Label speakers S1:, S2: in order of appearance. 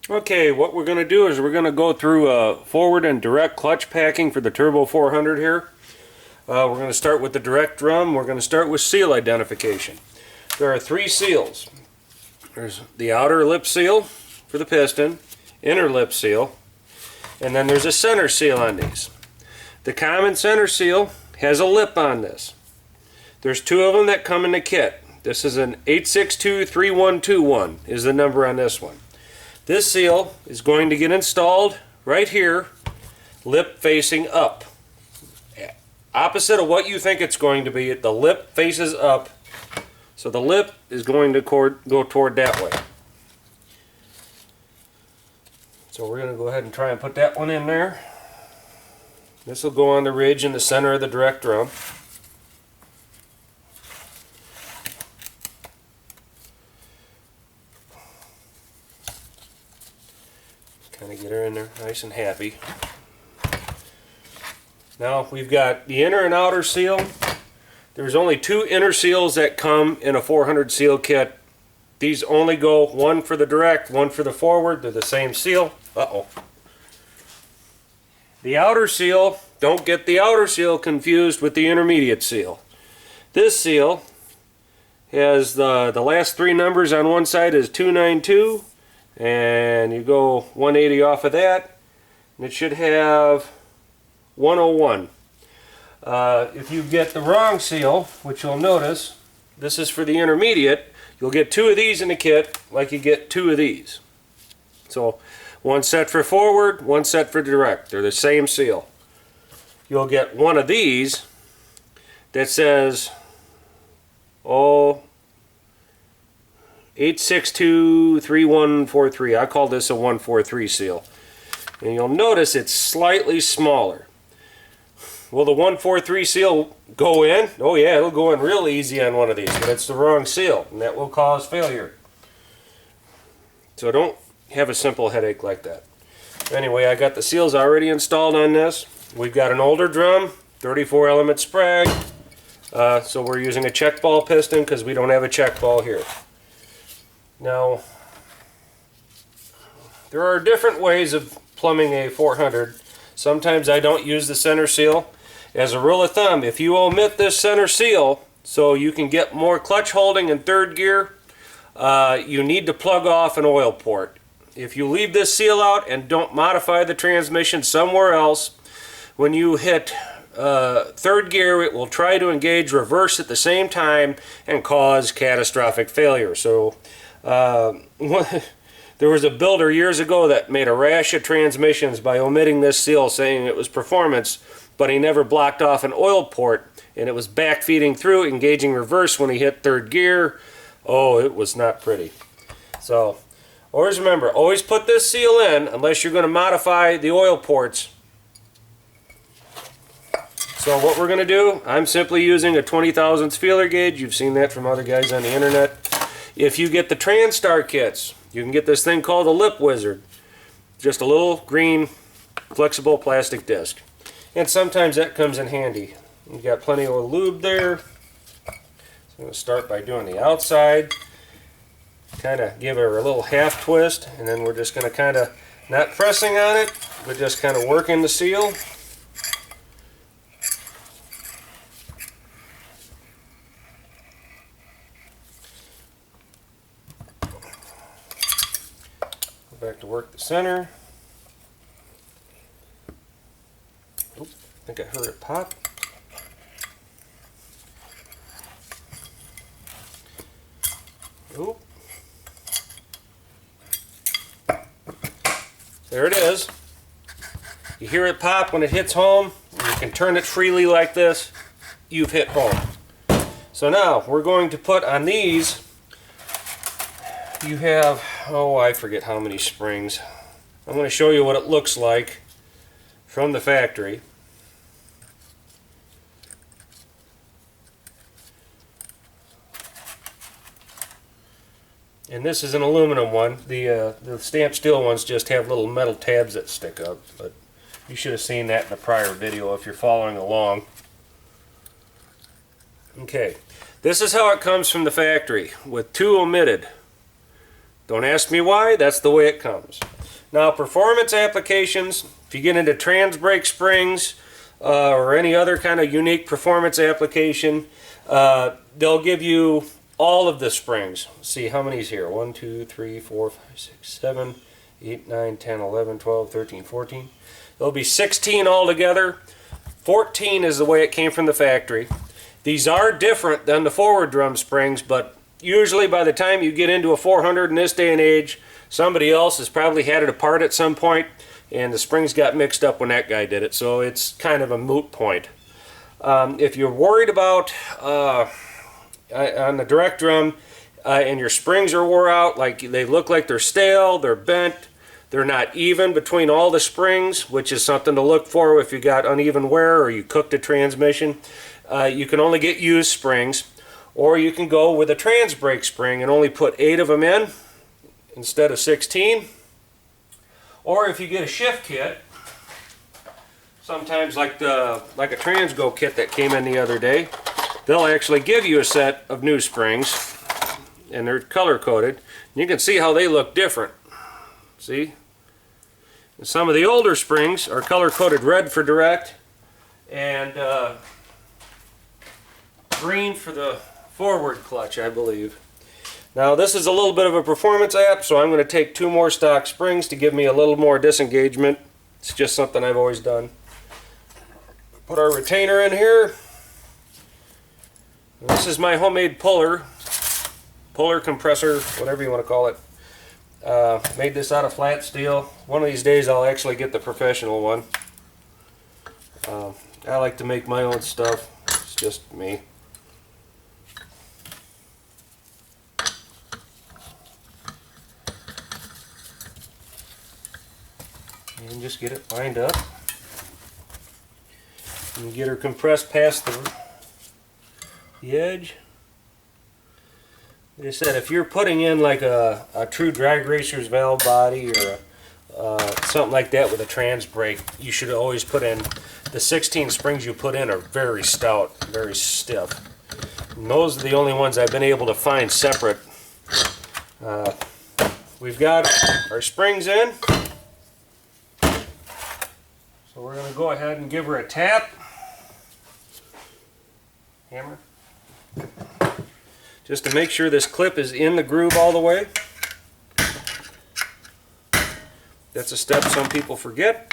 S1: Okay, what we're going to do is we're going to go through forward and direct clutch packing for the Turbo 400 here. We're going to start with the direct drum. We're going to start with seal identification. There are three seals. There's the outer lip seal for the piston, inner lip seal, and then there's a center seal on these. The common center seal has a lip on this. There's two of them that come in the kit. This is an 8623121 is the number on this one. This seal is going to get installed right here, lip facing up. Opposite of what you think it's going to be, the lip faces up, so the lip is going to go toward that way. So we're going to go ahead and try and put that one in there. This will go on the ridge in the center of the direct drum. Kind of get her in there nice and happy. Now we've got the inner and outer seal. There's only two inner seals that come in a 400 seal kit. These only go one for the direct, one for the forward. They're the same seal. Uh-oh. The outer seal, don't get the outer seal confused with the intermediate seal. This seal has the last three numbers on one side is 292, and you go 180 off of that, and it should have 101. If you get the wrong seal, which you'll notice, this is for the intermediate, you'll get two of these in the kit like you get two of these. So one set for forward, one set for direct. They're the same seal. You'll get one of these that says 8623143. I call this a 143 seal. And you'll notice it's slightly smaller. Will the 143 seal go in? Oh yeah, it'll go in real easy on one of these, but it's the wrong seal, and that will cause failure. So don't have a simple headache like that. Anyway, I got the seals already installed on this. We've got an older drum, 34 element sprag, so we're using a check ball piston because we don't have a check ball here. Now, there are different ways of plumbing a 400. Sometimes I don't use the center seal. As a rule of thumb, if you omit this center seal so you can get more clutch holding in third gear, you need to plug off an oil port. If you leave this seal out and don't modify the transmission somewhere else, when you hit third gear, it will try to engage reverse at the same time and cause catastrophic failure. So there was a builder years ago that made a rash of transmissions by omitting this seal, saying it was performance, but he never blocked off an oil port, and it was backfeeding through, engaging reverse when he hit third gear. Oh, it was not pretty. So always remember, always put this seal in unless you're going to modify the oil ports. So what we're going to do, I'm simply using a 20 thousandths feeler gauge. You've seen that from other guys on the internet. If you get the TranStar kits, you can get this thing called a Lip Wizard. Just a little green flexible plastic disc. And sometimes that comes in handy. You've got plenty of lube there. So I'm going to start by doing the outside. Kind of give her a little half twist, and then we're just going to kind of, not pressing on it, but just kind of working the seal. Go back to work the center. Oop, I think I heard it pop. Oop. There it is. You hear it pop when it hits home. You can turn it freely like this. You've hit home. So now we're going to put on these, you have, oh, I forget how many springs. I'm going to show you what it looks like from the factory. And this is an aluminum one. The stamped steel ones just have little metal tabs that stick up, but you should have seen that in the prior video if you're following along. Okay, this is how it comes from the factory, with two omitted. Don't ask me why, that's the way it comes. Now, performance applications, if you get into trans brake springs or any other kind of unique performance application, they'll give you all of the springs. Let's see how many's here. 1, 2, 3, 4, 5, 6, 7, 8, 9, 10, 11, 12, 13, 14. There'll be 16 altogether. 14 is the way it came from the factory. These are different than the forward drum springs, but usually by the time you get into a 400 in this day and age, somebody else has probably had it apart at some point, and the springs got mixed up when that guy did it, so it's kind of a moot point. If you're worried about on the direct drum and your springs are wore out, like they look like they're stale, they're bent, they're not even between all the springs, which is something to look for if you got uneven wear or you cooked a transmission, you can only get used springs, or you can go with a trans brake spring and only put 8 of them in instead of 16. Or if you get a shift kit, sometimes like a Transgo kit that came in the other day, they'll actually give you a set of new springs, and they're color coded. You can see how they look different. See? And some of the older springs are color coded red for direct and green for the forward clutch, I believe. Now this is a little bit of a performance app, so I'm going to take 2 more stock springs to give me a little more disengagement. It's just something I've always done. Put our retainer in here. This is my homemade puller compressor, whatever you want to call it. Made this out of flat steel. One of these days I'll actually get the professional one. I like to make my own stuff. It's just me. And just get it lined up. And get her compressed past the edge. Like I said, if you're putting in like a true drag racer's valve body or something like that with a trans brake, you should always put in, the 16 springs you put in are very stout, very stiff. And those are the only ones I've been able to find separate. We've got our springs in. So we're going to go ahead and give her a tap. Hammer. Just to make sure this clip is in the groove all the way. That's a step some people forget.